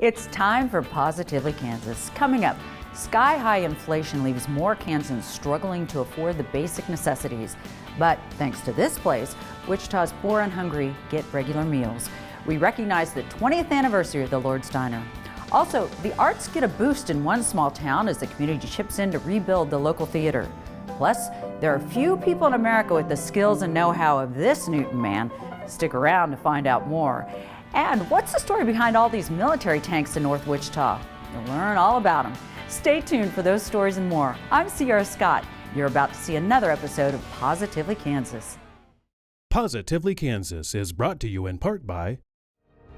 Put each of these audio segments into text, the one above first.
It's time for Positively Kansas. Coming up, sky-high inflation leaves more Kansans struggling to afford the basic necessities. But thanks to this place, Wichita's poor and hungry get regular meals. We recognize the 20th anniversary of the Lord's Diner. Also, the arts get a boost in one small town as the community chips in to rebuild the local theater. Plus, there are few people in America with the skills and know-how of this Newton man. Stick around to find out more. And what's the story behind all these military tanks in North Wichita? You'll learn all about them. Stay tuned for those stories and more. I'm Sierra Scott. You're about to see another episode of Positively Kansas. Positively Kansas is brought to you in part by...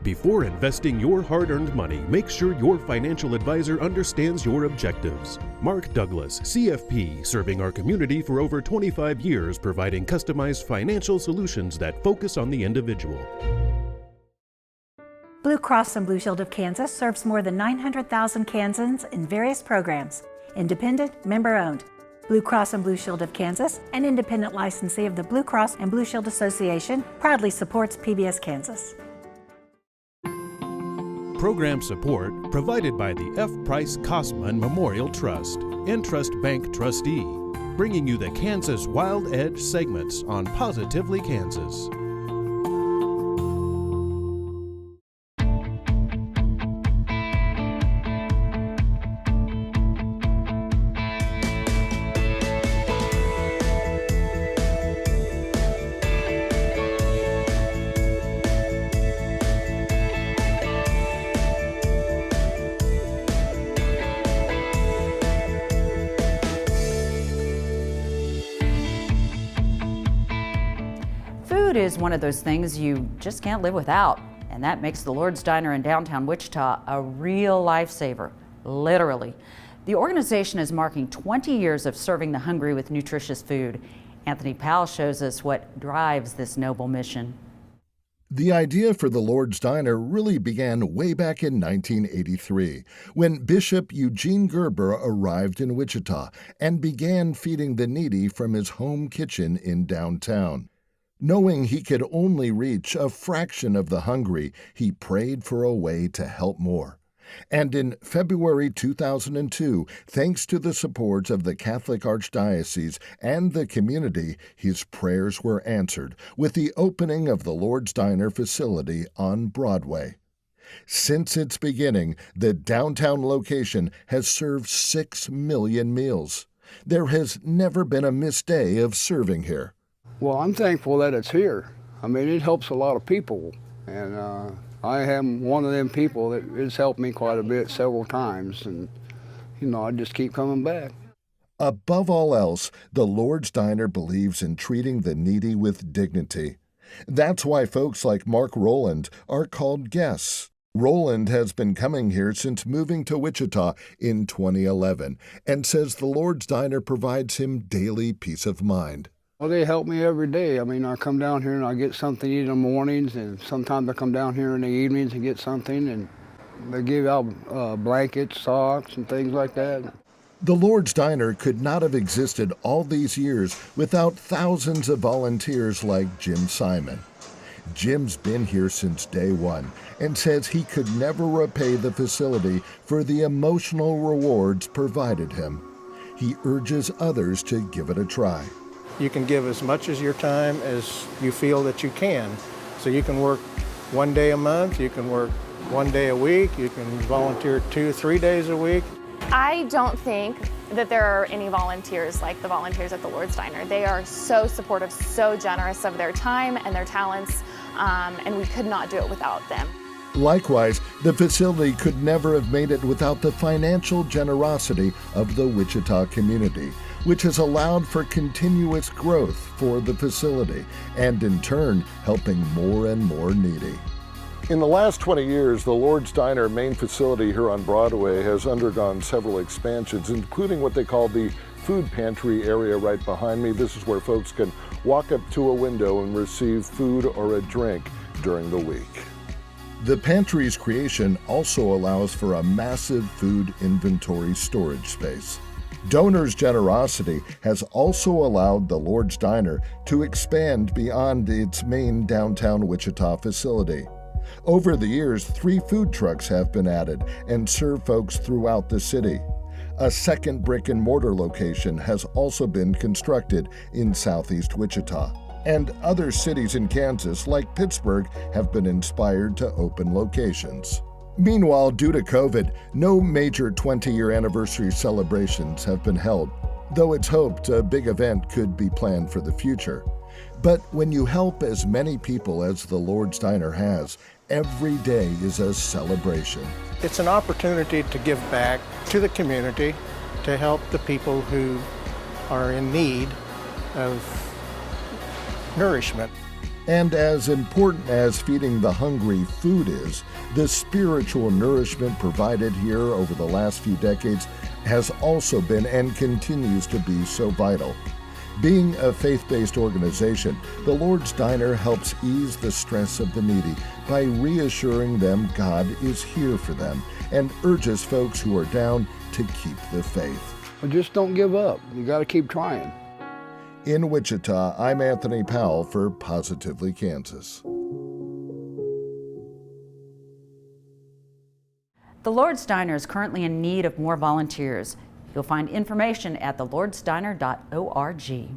Before investing your hard-earned money, make sure your financial advisor understands your objectives. Mark Douglas, CFP, serving our community for over 25 years, providing customized financial solutions that focus on the individual. Blue Cross and Blue Shield of Kansas serves more than 900,000 Kansans in various programs. Independent, member-owned. Blue Cross and Blue Shield of Kansas, an independent licensee of the Blue Cross and Blue Shield Association, proudly supports PBS Kansas. Program support provided by the F. Price Kosman Memorial Trust, Entrust Bank Trustee, bringing you the Kansas Wild Edge segments on Positively Kansas. Food is one of those things you just can't live without, and that makes the Lord's Diner in downtown Wichita a real lifesaver, literally. The organization is marking 20 years of serving the hungry with nutritious food. Anthony Powell shows us what drives this noble mission. The idea for the Lord's Diner really began way back in 1983, when Bishop Eugene Gerber arrived in Wichita and began feeding the needy from his home kitchen in downtown. Knowing he could only reach a fraction of the hungry, he prayed for a way to help more. And in February 2002, thanks to the support of the Catholic Archdiocese and the community, his prayers were answered with the opening of the Lord's Diner facility on Broadway. Since its beginning, the downtown location has served 6 million meals. There has never been a missed day of serving here. Well, I'm thankful that it's here. I mean, it helps a lot of people, and I am one of them people that has helped me quite a bit several times, and, I just keep coming back. Above all else, the Lord's Diner believes in treating the needy with dignity. That's why folks like Mark Rowland are called guests. Rowland has been coming here since moving to Wichita in 2011 and says the Lord's Diner provides him daily peace of mind. Well, they help me every day. I mean, I come down here and I get something to eat in the mornings, and sometimes I come down here in the evenings and get something, and they give out blankets, socks, and things like that. The Lord's Diner could not have existed all these years without thousands of volunteers like Jim Simon. Jim's been here since day one and says he could never repay the facility for the emotional rewards provided him. He urges others to give it a try. You can give as much as your time as you feel that you can. So you can work 1 day a month, you can work 1 day a week, you can volunteer 2 or 3 days a week. I don't think that there are any volunteers like the volunteers at the Lord's Diner. They are so supportive, so generous of their time and their talents, and we could not do it without them. Likewise, the facility could never have made it without the financial generosity of the Wichita community, which has allowed for continuous growth for the facility and in turn helping more and more needy. In the last 20 years, the Lord's Diner main facility here on Broadway has undergone several expansions, including what they call the food pantry area right behind me. This is where folks can walk up to a window and receive food or a drink during the week. The pantry's creation also allows for a massive food inventory storage space. Donors' generosity has also allowed the Lord's Diner to expand beyond its main downtown Wichita facility. Over the years, 3 food trucks have been added and serve folks throughout the city. A second brick-and-mortar location has also been constructed in southeast Wichita. And other cities in Kansas, like Pittsburgh, have been inspired to open locations. Meanwhile, due to COVID, no major 20-year anniversary celebrations have been held, though it's hoped a big event could be planned for the future. But when you help as many people as the Lord's Diner has, every day is a celebration. It's an opportunity to give back to the community, to help the people who are in need of nourishment. And as important as feeding the hungry food is, the spiritual nourishment provided here over the last few decades has also been and continues to be so vital. Being a faith-based organization, the Lord's Diner helps ease the stress of the needy by reassuring them God is here for them and urges folks who are down to keep the faith. Well, just don't give up. You got to keep trying. In Wichita, I'm Anthony Powell for Positively Kansas. The Lord's Diner is currently in need of more volunteers. You'll find information at thelordsdiner.org.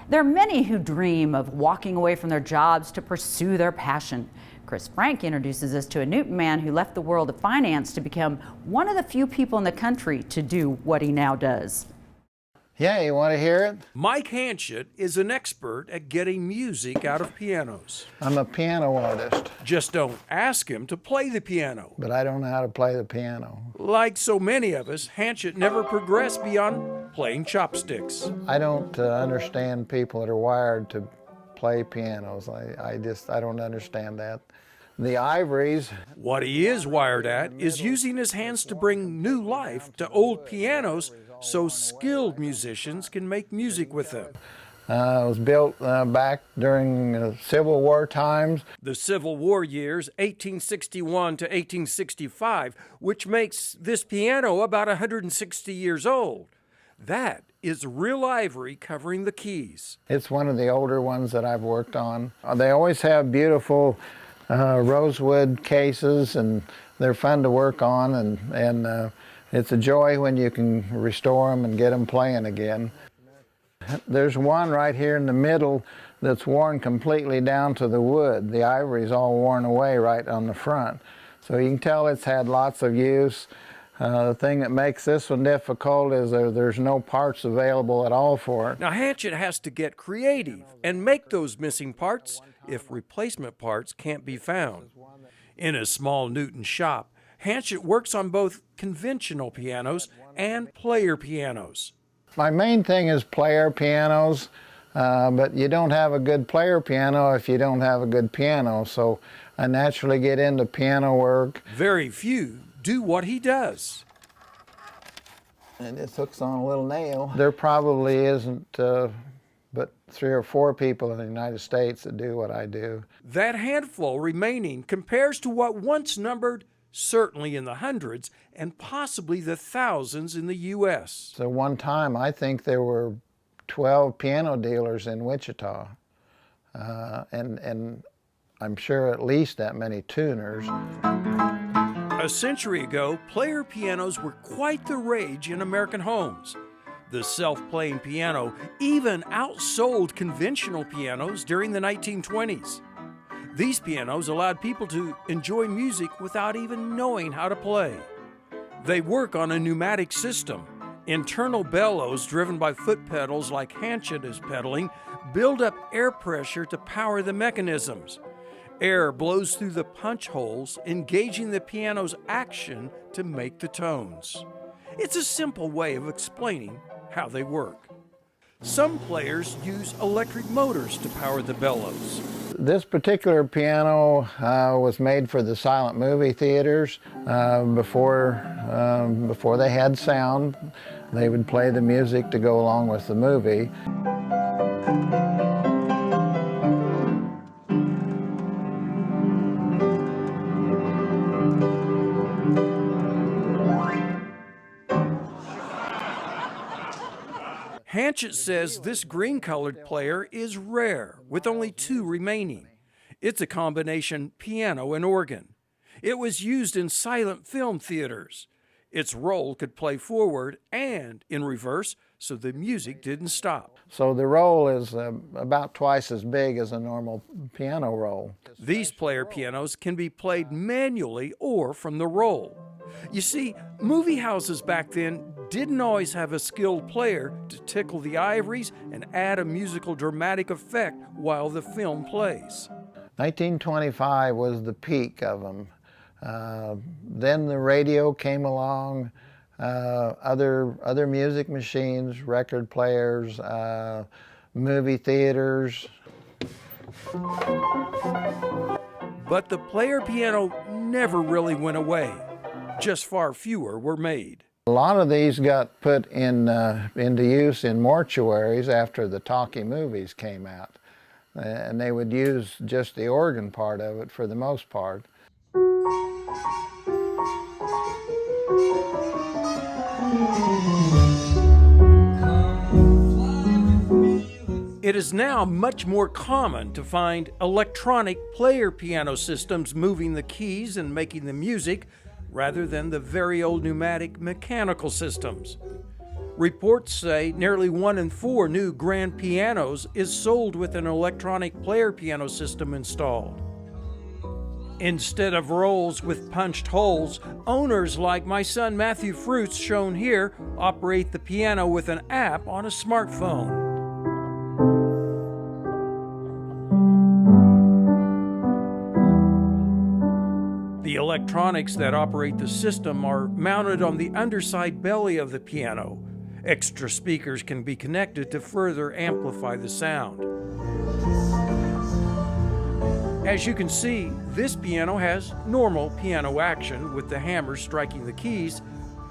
There are many who dream of walking away from their jobs to pursue their passion. Chris Frank introduces us to a Newton man who left the world of finance to become one of the few people in the country to do what he now does. Yeah, you want to hear it? Mike Hanchett is an expert at getting music out of pianos. I'm a piano artist, Just don't ask him to play the piano. but I don't know how to play the piano. Like so many of us, Hanchett never progressed beyond playing chopsticks. I don't understand people that are wired to play pianos. I don't understand that. The ivories. What he is wired at is using his hands to bring new life to old pianos so skilled musicians can make music with them. It was built back during Civil War times. The Civil War years, 1861 to 1865, which makes this piano about 160 years old. That is real ivory covering the keys. It's one of the older ones that I've worked on. They always have beautiful rosewood cases, and they're fun to work on, and it's a joy when you can restore them and get them playing again. There's one right here in the middle that's worn completely down to the wood. The ivory's all worn away right on the front. So you can tell it's had lots of use. The thing that makes this one difficult is there's no parts available at all for it. Now, Hanchett has to get creative and make those missing parts if replacement parts can't be found. In a small Newton shop, Hanchett works on both conventional pianos and player pianos. My main thing is player pianos, but you don't have a good player piano if you don't have a good piano, so I naturally get into piano work. Very few do what he does. And this hooks on a little nail. There probably isn't but 3 or 4 people in the United States that do what I do. That handful remaining compares to what once numbered certainly in the hundreds and possibly the thousands in the U.S. So one time I think there were 12 piano dealers in Wichita, and I'm sure at least that many tuners. A century ago, player pianos were quite the rage in American homes. The self-playing piano even outsold conventional pianos during the 1920s. These pianos allowed people to enjoy music without even knowing how to play. They work on a pneumatic system. Internal bellows driven by foot pedals like Hanchett is pedaling build up air pressure to power the mechanisms. Air blows through the punch holes, engaging the piano's action to make the tones. It's a simple way of explaining how they work. Some players use electric motors to power the bellows. This particular piano was made for the silent movie theaters. Before they had sound, they would play the music to go along with the movie. Hanchett says this green-colored player is rare, with only 2 remaining. It's a combination piano and organ. It was used in silent film theaters. Its roll could play forward and in reverse, so the music didn't stop. So the roll is about twice as big as a normal piano roll. These player pianos can be played manually or from the roll. You see, movie houses back then didn't always have a skilled player to tickle the ivories and add a musical dramatic effect while the film plays. 1925 was the peak of them. Then the radio came along, other music machines, record players, movie theaters. But the player piano never really went away. Just far fewer were made. A lot of these got put into use in mortuaries after the talkie movies came out. And they would use just the organ part of it for the most part. It is now much more common to find electronic player piano systems moving the keys and making the music rather than the very old pneumatic mechanical systems. Reports say nearly 1 in 4 new grand pianos is sold with an electronic player piano system installed. Instead of rolls with punched holes, owners like my son Matthew Fruits, shown here, operate the piano with an app on a smartphone. The electronics that operate the system are mounted on the underside belly of the piano. Extra speakers can be connected to further amplify the sound. As you can see, this piano has normal piano action with the hammer striking the keys,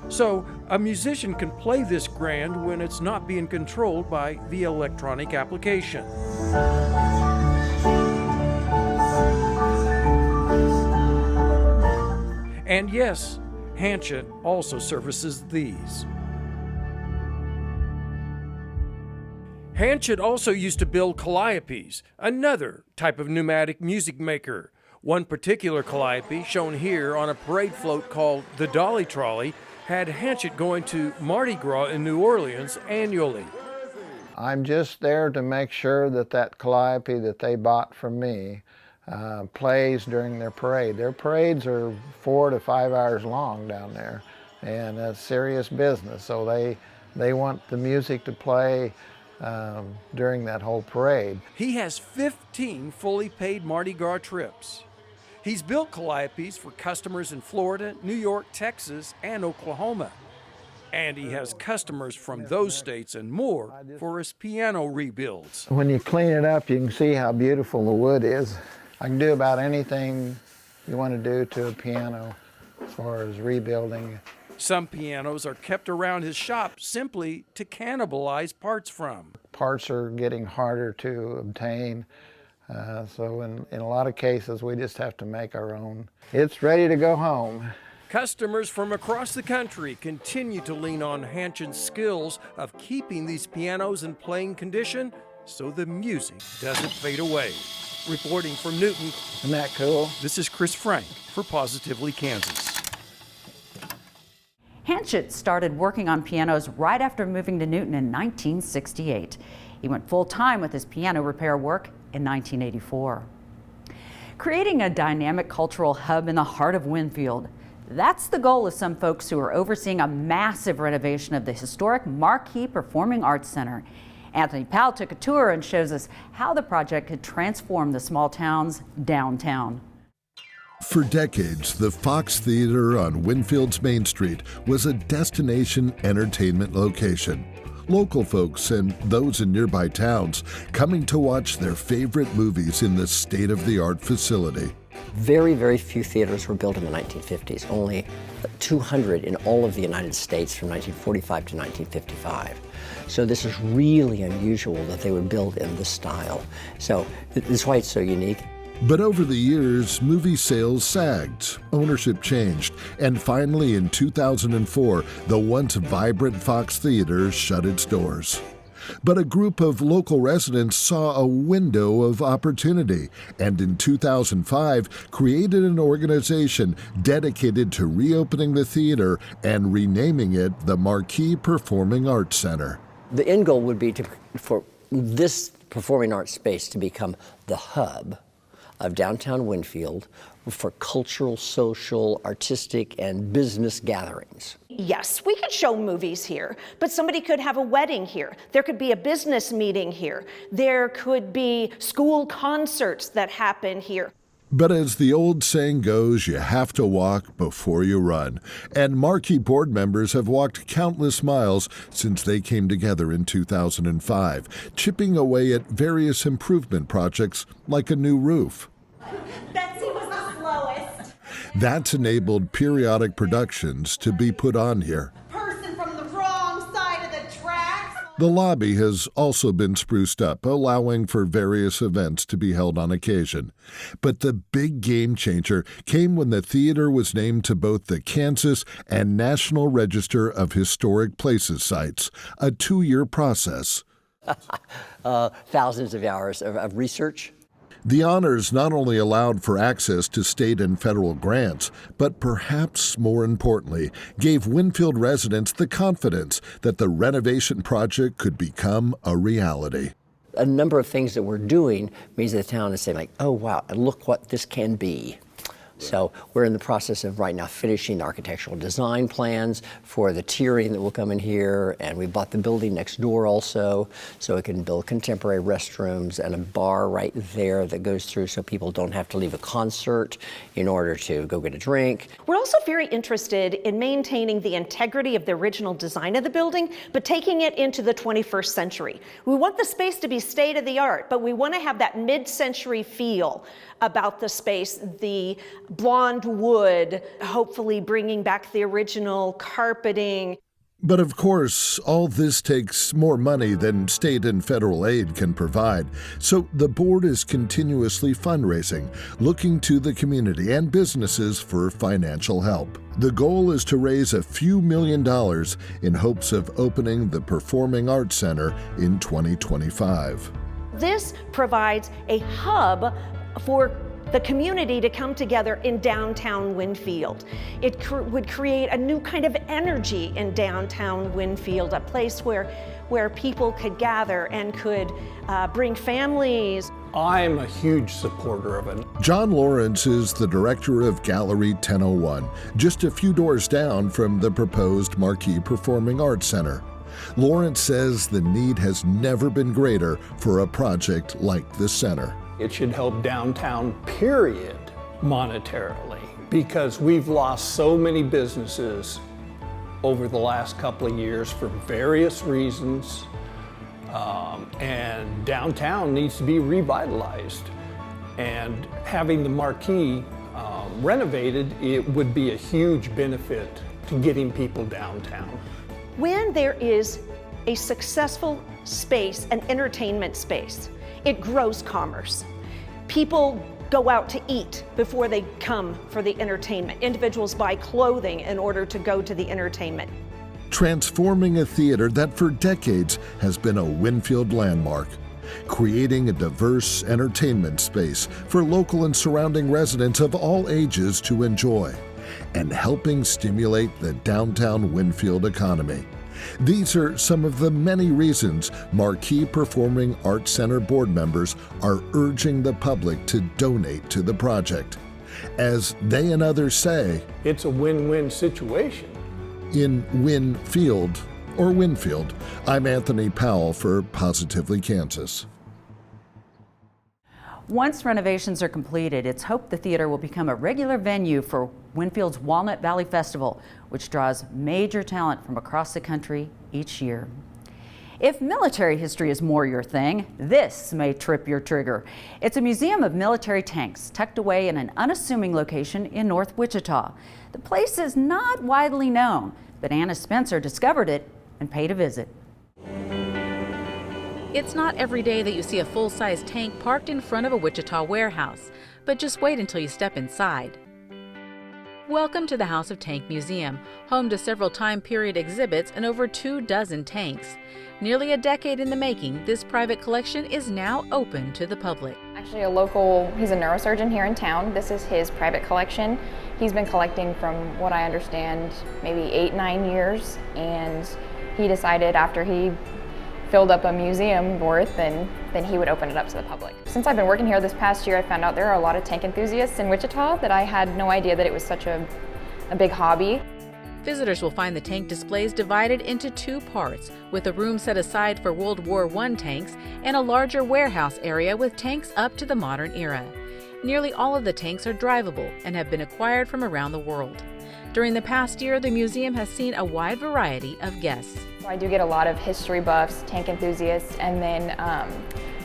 so a musician can play this grand when it's not being controlled by the electronic application. And yes, Hanchett also services these. Hanchett also used to build calliopes, another type of pneumatic music maker. One particular calliope, shown here on a parade float called the Dolly Trolley, had Hanchett going to Mardi Gras in New Orleans annually. I'm just there to make sure that that calliope that they bought from me plays during their parade. Their parades are 4 to 5 hours long down there, and it's serious business. So they want the music to play during that whole parade. He has 15 fully paid Mardi Gras trips. He's built calliopes for customers in Florida, New York, Texas, and Oklahoma. And he has customers from those states and more for his piano rebuilds. When you clean it up, you can see how beautiful the wood is. I can do about anything you want to do to a piano as far as rebuilding. Some pianos are kept around his shop simply to cannibalize parts from. Parts are getting harder to obtain, so in a lot of cases we just have to make our own. It's ready to go home. Customers from across the country continue to lean on Hanchett's skills of keeping these pianos in playing condition so the music doesn't fade away. Reporting from Newton, Isn't that cool? This is Chris Frank for Positively Kansas. Hanchett started working on pianos right after moving to Newton in 1968. He went full-time with his piano repair work in 1984. Creating a dynamic cultural hub in the heart of Winfield, that's the goal of some folks who are overseeing a massive renovation of the historic Marquee Performing Arts Center. Anthony Powell took a tour and shows us how the project could transform the small town's downtown. For decades, the Fox Theater on Winfield's Main Street was a destination entertainment location. Local folks and those in nearby towns coming to watch their favorite movies in the state-of-the-art facility. Very, very few theaters were built in the 1950s, only 200 in all of the United States from 1945 to 1955. So this is really unusual that they would build in this style. So this is why it's so unique. But over the years, movie sales sagged, ownership changed, and finally in 2004, the once vibrant Fox Theater shut its doors. But a group of local residents saw a window of opportunity and in 2005 created an organization dedicated to reopening the theater and renaming it the Marquis Performing Arts Center. The end goal would be for this performing arts space to become the hub of downtown Winfield for cultural, social, artistic, and business gatherings. Yes, we could show movies here, but somebody could have a wedding here. There could be a business meeting here. There could be school concerts that happen here. But as the old saying goes, you have to walk before you run. And Marquis board members have walked countless miles since they came together in 2005, chipping away at various improvement projects like a new roof. Betsy was the slowest. That's enabled periodic productions to be put on here. Person from the wrong side of the tracks. The lobby has also been spruced up, allowing for various events to be held on occasion. But the big game changer came when the theater was named to both the Kansas and National Register of Historic Places sites, a 2-year process. Thousands of hours of research. The honors not only allowed for access to state and federal grants, but perhaps more importantly, gave Winfield residents the confidence that the renovation project could become a reality. A number of things that we're doing means the town is saying like, oh wow, and look what this can be. So we're in the process of right now finishing architectural design plans for the tiering that will come in here, and we bought the building next door also, so we can build contemporary restrooms and a bar right there that goes through so people don't have to leave a concert in order to go get a drink. We're also very interested in maintaining the integrity of the original design of the building, but taking it into the 21st century. We want the space to be state of the art, but we want to have that mid-century feel about the space, the blonde wood, hopefully bringing back the original carpeting. But of course, all this takes more money than state and federal aid can provide. So the board is continuously fundraising, looking to the community and businesses for financial help. The goal is to raise a few $1,000,000 in hopes of opening the Performing Arts Center in 2025. This provides a hub for the community to come together in downtown Winfield. It would create a new kind of energy in downtown Winfield, a place where people could gather and could bring families. I'm a huge supporter of it. John Lawrence is the director of Gallery 1001, just a few doors down from the proposed Marquis Performing Arts Center. Lawrence says the need has never been greater for a project like the center. It should help downtown, period, monetarily, because we've lost so many businesses over the last couple of years for various reasons, and downtown needs to be revitalized. And having the Marquis renovated, it would be a huge benefit to getting people downtown. When there is a successful space, an entertainment space, it grows commerce. People go out to eat before they come for the entertainment. Individuals buy clothing in order to go to the entertainment. Transforming a theater that for decades has been a Winfield landmark, creating a diverse entertainment space for local and surrounding residents of all ages to enjoy, and helping stimulate the downtown Winfield economy. These are some of the many reasons Marquis Performing Arts Center board members are urging the public to donate to the project. As they and others say, it's a win-win situation. In Winfield, or Winfield, I'm Anthony Powell for Positively Kansas. Once renovations are completed, it's hoped the theater will become a regular venue for Winfield's Walnut Valley Festival, which draws major talent from across the country each year. If military history is more your thing, this may trip your trigger. It's a museum of military tanks tucked away in an unassuming location in North Wichita. The place is not widely known, but Anna Spencer discovered it and paid a visit. It's not every day that you see a full-size tank parked in front of a Wichita warehouse, but just wait until you step inside. Welcome to the House of Tank Museum, home to several time period exhibits and over 24 tanks. Nearly a decade in the making, this private collection is now open to the public. Actually, he's a neurosurgeon here in town. This is his private collection. He's been collecting from what I understand, maybe 8-9 years, and he decided after he filled up a museum worth, then he would open it up to the public. Since I've been working here this past year, I found out there are a lot of tank enthusiasts in Wichita that I had no idea that it was such a big hobby. Visitors will find the tank displays divided into 2 parts, with a room set aside for World War I tanks and a larger warehouse area with tanks up to the modern era. Nearly all of the tanks are drivable and have been acquired from around the world. During the past year, the museum has seen a wide variety of guests. So I do get a lot of history buffs, tank enthusiasts, and then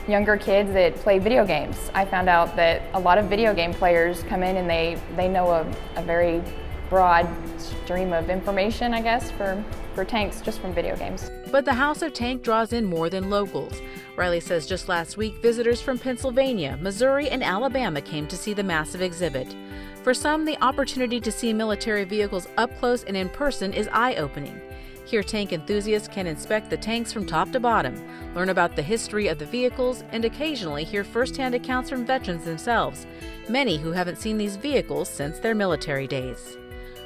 younger kids that play video games. I found out that a lot of video game players come in and they know a very broad stream of information, I guess, for tanks just from video games. But the House of Tank draws in more than locals. Riley says just last week, visitors from Pennsylvania, Missouri, and Alabama came to see the massive exhibit. For some, the opportunity to see military vehicles up close and in person is eye-opening. Here, tank enthusiasts can inspect the tanks from top to bottom, learn about the history of the vehicles, and occasionally hear first-hand accounts from veterans themselves, many who haven't seen these vehicles since their military days.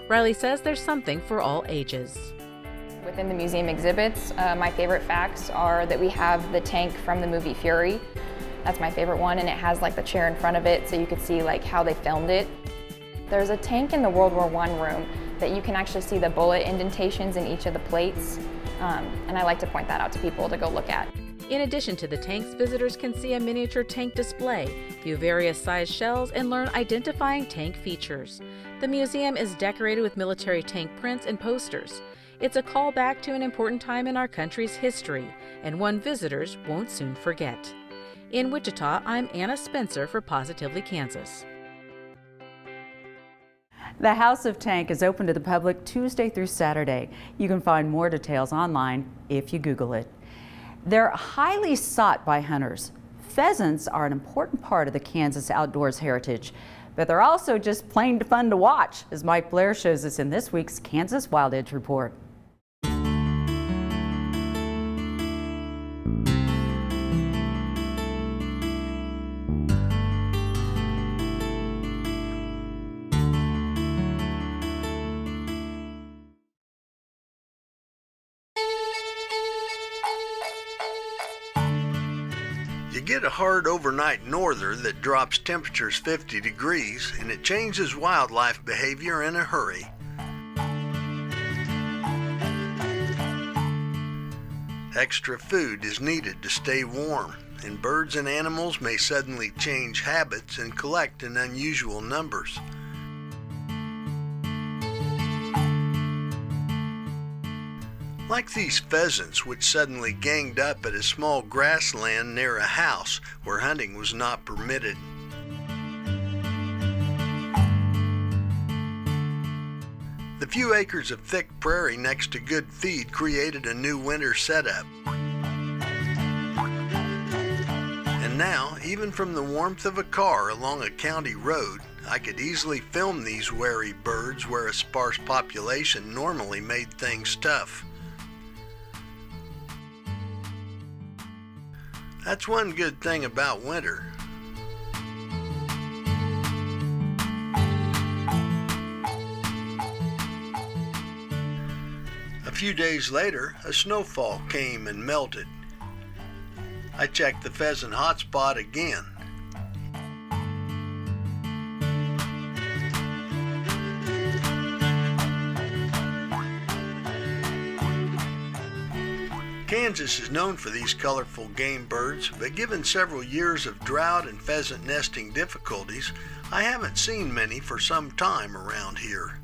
Riley says there's something for all ages. Within the museum exhibits, my favorite facts are that we have the tank from the movie Fury. That's my favorite one, and it has like the chair in front of it so you could see like how they filmed it. There's a tank in the World War I room that you can actually see the bullet indentations in each of the plates, and I like to point that out to people to go look at. In addition to the tanks, visitors can see a miniature tank display, view various size shells, and learn identifying tank features. The museum is decorated with military tank prints and posters. It's a callback to an important time in our country's history, and one visitors won't soon forget. In Wichita, I'm Anna Spencer for Positively Kansas. The House of Tank is open to the public Tuesday through Saturday. You can find more details online if you Google it. They're highly sought by hunters. Pheasants are an important part of the Kansas outdoors heritage, but they're also just plain fun to watch, as Mike Blair shows us in this week's Kansas Wild Edge Report. You get a hard overnight norther that drops temperatures 50 degrees and it changes wildlife behavior in a hurry. Extra food is needed to stay warm, and birds and animals may suddenly change habits and collect in unusual numbers. Like these pheasants which suddenly ganged up at a small grassland near a house where hunting was not permitted. The few acres of thick prairie next to good feed created a new winter setup. And now, even from the warmth of a car along a county road, I could easily film these wary birds where a sparse population normally made things tough. That's one good thing about winter. A few days later, a snowfall came and melted. I checked the pheasant hotspot again. Kansas is known for these colorful game birds, but given several years of drought and pheasant nesting difficulties, I haven't seen many for some time around here.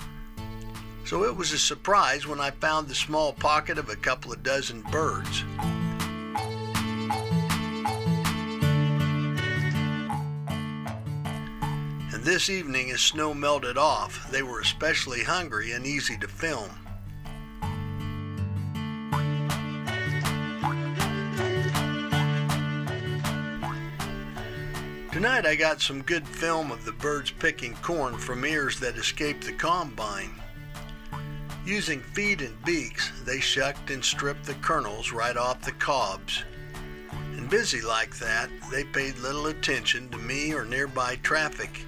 So it was a surprise when I found the small pocket of a couple of dozen birds. And this evening, as snow melted off, they were especially hungry and easy to film. Tonight I got some good film of the birds picking corn from ears that escaped the combine. Using feet and beaks, they shucked and stripped the kernels right off the cobs. And busy like that, they paid little attention to me or nearby traffic.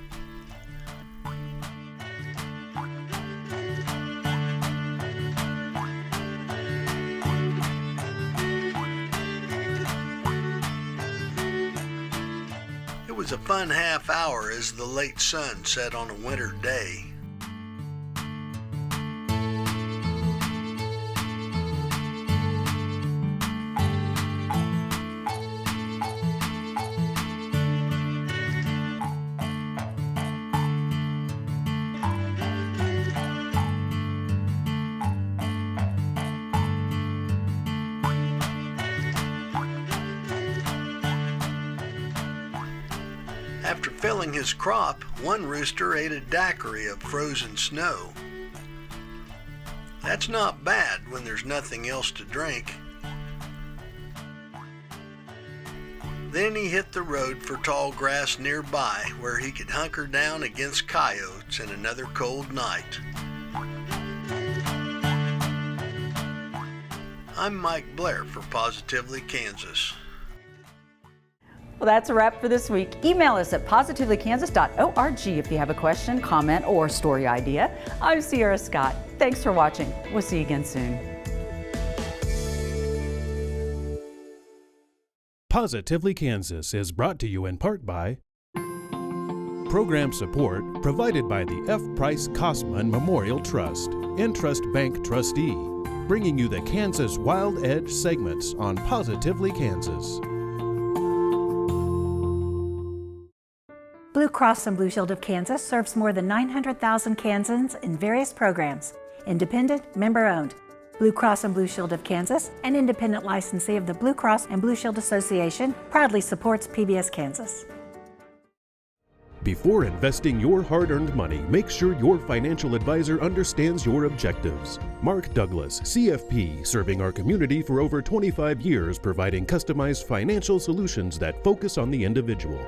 It was a fun half hour as the late sun set on a winter day. After filling his crop, one rooster ate a daiquiri of frozen snow. That's not bad when there's nothing else to drink. Then he hit the road for tall grass nearby where he could hunker down against coyotes in another cold night. I'm Mike Blair for Positively Kansas. Well, that's a wrap for this week. Email us at positivelykansas.org if you have a question, comment, or story idea. I'm Sierra Scott. Thanks for watching. We'll see you again soon. Positively Kansas is brought to you in part by program support provided by the F. Price Kosman Memorial Trust, Entrust Bank trustee, bringing you the Kansas Wild Edge segments on Positively Kansas. Blue Cross and Blue Shield of Kansas serves more than 900,000 Kansans in various programs. Independent, member-owned. Blue Cross and Blue Shield of Kansas, an independent licensee of the Blue Cross and Blue Shield Association, proudly supports PBS Kansas. Before investing your hard-earned money, make sure your financial advisor understands your objectives. Mark Douglas, CFP, serving our community for over 25 years, providing customized financial solutions that focus on the individual.